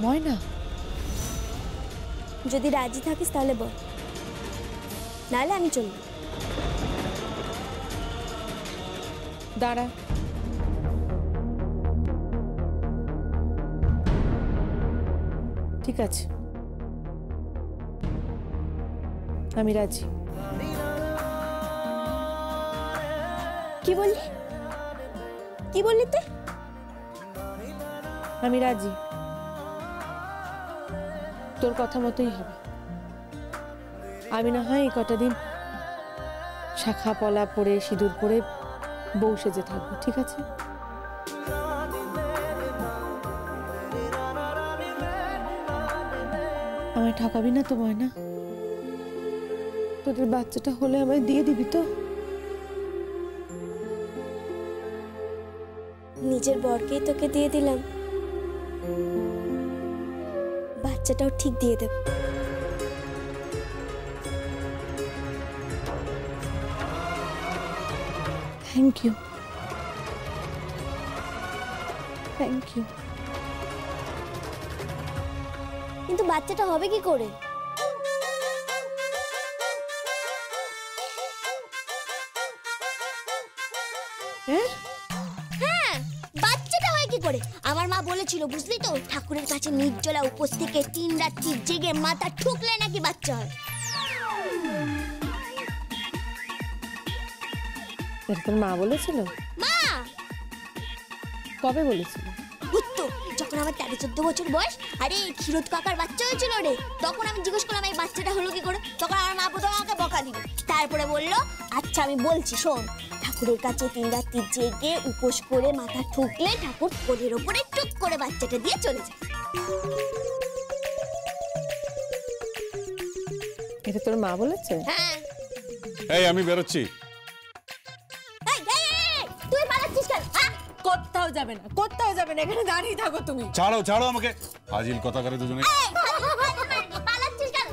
ময়না, যদি রাজি থাকিস তাহলে বল, নাহলে আমি চললাম। দাঁড়া। ঠিক আছে, আমি রাজি। কি বললি? কি বললি তুই? আমি রাজি, তোর কথা মতোই হবে। আমি না হয় এই কটা দিন শাখা পলা পরে সিঁদুর পরে বউ সেজে থাকবো, ঠিক আছে? আমায় ঠকাবি না তো ময়না? তোদের বাচ্চাটা হলে আমায় দিয়ে দিবি তো? নিজের বরকেই তোকে দিয়ে দিলাম, বাচ্চাটাও ঠিক দিয়ে দেব। Thank you, thank you. কিন্তু বাচ্চাটা হবে কি করে? হ্যাঁ, বাচ্চাটা হয় কি করে? আমার মা বলেছিল, বুঝলি তো, ঠাকুরের কাছে নির্জলা উপোস থেকে 3 রাত্রি জেগে মাথা ঠুকলে নাকি বাচ্চা হয়। তোর মা বলেছিল? মা কবে বলেছিল? বুঝতো, যখন আমার 13-14 বছর বয়স, আরে ক্ষীরোদ কাকার বাচ্চা হয়েছিল রে, তখন আমি জিজ্ঞেস করলাম এই বাচ্চাটা হলো কি করে। তখন আমার মা প্রথমে আমাকে বকা দিল, তারপরে বললো আচ্ছা আমি বলছি শোন, ঠাকুরের কাছে 3 রাত্রি জেগে উপোস করে মাথা ঠুকলে ঠাকুর কোলের ওপরে টুক করে বাচ্চাটা দিয়ে চলে যায়। এটা তোর মা বলেছে? হ্যাঁ। এই আমি বেরোচ্ছি। তুই পালাচ্ছিস কেন? কোথাও যাবে না, কোথাও যাবে না, এখানে দাঁড়িয়ে থাকো তুমি। ছাড়ো ছাড়ো আমাকে, ফাজিল কথা করে দুজনে। পালাচ্ছিস কেন?